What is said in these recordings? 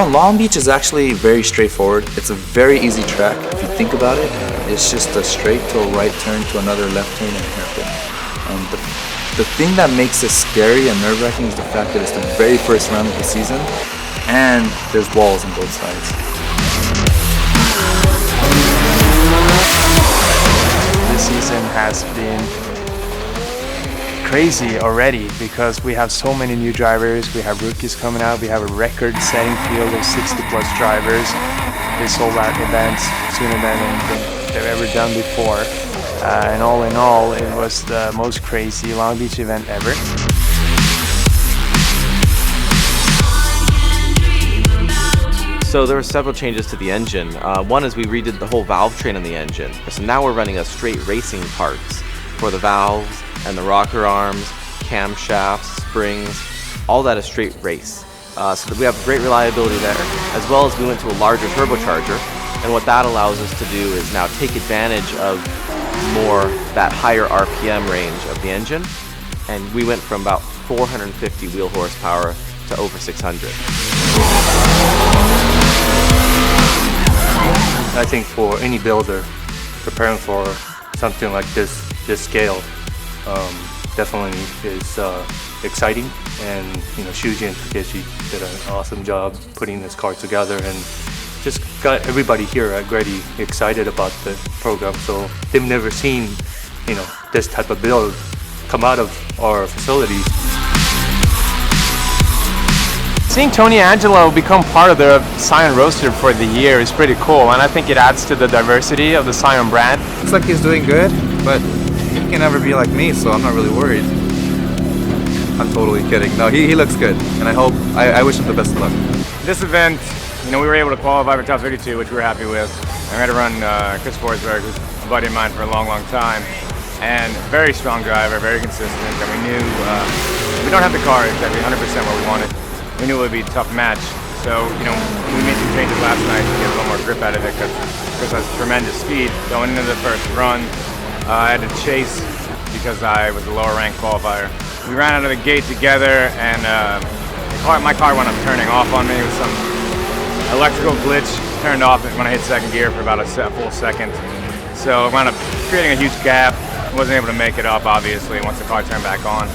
Long Beach is actually very straightforward. It's a very easy track if you think about it. It's just a straight to a right turn to another left turn and a hairpin. And the thing that makes it scary and nerve-wracking is the fact that it's the very first round of the season and there's walls on both sides. This season has been crazy already because we have so many new drivers, we have rookies coming out, we have a record-setting field of 60-plus drivers. They sold out events sooner than anything they've ever done before. And all in all, it was the most crazy Long Beach event ever. So there were several changes to the engine. One is we redid the whole valve train on the engine. So now we're running a straight racing parts for the valves and the rocker arms, camshafts, springs, all that is straight race. So that we have great reliability there, as well as we went to a larger turbocharger. And what that allows us to do is now take advantage of more that higher RPM range of the engine. And we went from about 450 wheel horsepower to over 600. I think for any builder preparing for something like this scale definitely is exciting, and Shuji and Takeshi did an awesome job putting this car together and just got everybody here at Grady excited about the program. So they've never seen this type of build come out of our facilities. Seeing Tony Angelo become part of the Scion roster for the year is pretty cool, and I think it adds to the diversity of the Scion brand. Looks like he's doing good, but he can never be like me, so I'm not really worried. I'm totally kidding. No, he looks good, and I wish him the best of luck. This event, we were able to qualify for top 32, which we were happy with. And we had to run Chris Forsberg, who's a buddy of mine for a long, long time. And very strong driver, very consistent. And we knew we don't have the car exactly 100% where we wanted. We knew it would be a tough match. So, we made some changes last night to get a little more grip out of it because Chris has tremendous speed. Going into the first run, I had to chase because I was a lower ranked qualifier. We ran out of the gate together, and my car wound up turning off on me with some electrical glitch. Turned off when I hit second gear for about a full second. So it wound up creating a huge gap. Wasn't able to make it up, obviously, once the car turned back on.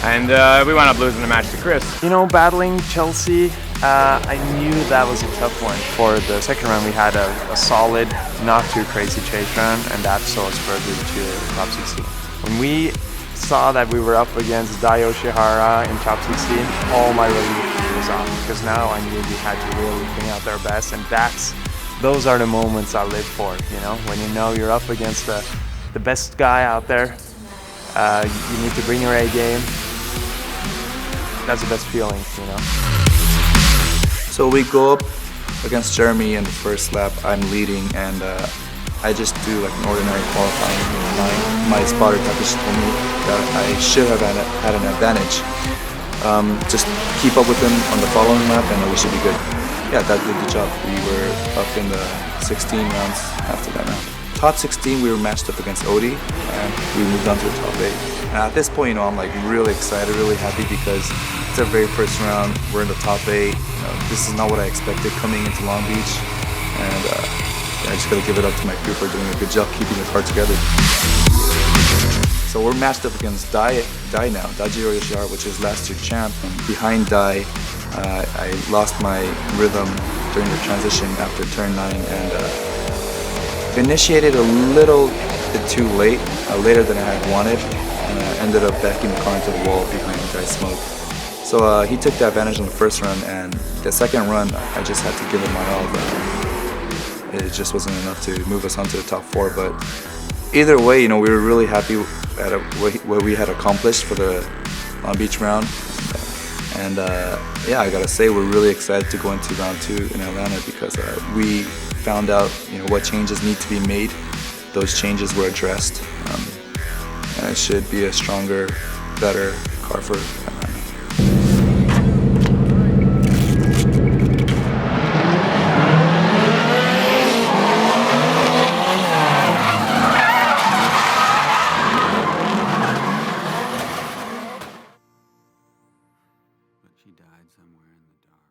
And we wound up losing the match to Chris. Battling Chelsea, I knew that was a tough one. For the second round, we had a solid, not too crazy chase run, and that saw us further to top 16. When we saw that we were up against Dai Yoshihara in top 16, all my relief was off, because now I knew we had to really bring out their best, and those are the moments I live for, when you're up against the best guy out there, you need to bring your A game. That's the best feeling, So we go up against Jeremy in the first lap. I'm leading, and I just do like an ordinary qualifying. My spotter Takeshi told me that I should have had an advantage. Just keep up with him on the following lap, and we should be good. Yeah, that did the job. We were up in the 16 rounds after that round. Top 16, we were matched up against Odie, and we moved on to the top 8. And at this point, I'm like really excited, really happy, because it's our very first round. We're in the top 8. This is not what I expected coming into Long Beach, and I just gotta give it up to my crew for doing a good job keeping the car together. So we're matched up against Dai now, Dajiro Yoshihara, which is last year champ. And behind Dai, I lost my rhythm during the transition after turn 9, and initiated a little bit too late, later than I had wanted, and ended up backing the car into the wall behind Dai Smoke. So he took the advantage on the first run, and the second run I just had to give it my all, but it just wasn't enough to move us onto the top 4. But either way, we were really happy at what we had accomplished for the Long Beach round. And yeah, I gotta say, we're really excited to go into round 2 in Atlanta, because we found out what changes need to be made. Those changes were addressed, and it should be a stronger, better car for Atlanta. She died somewhere in the dark.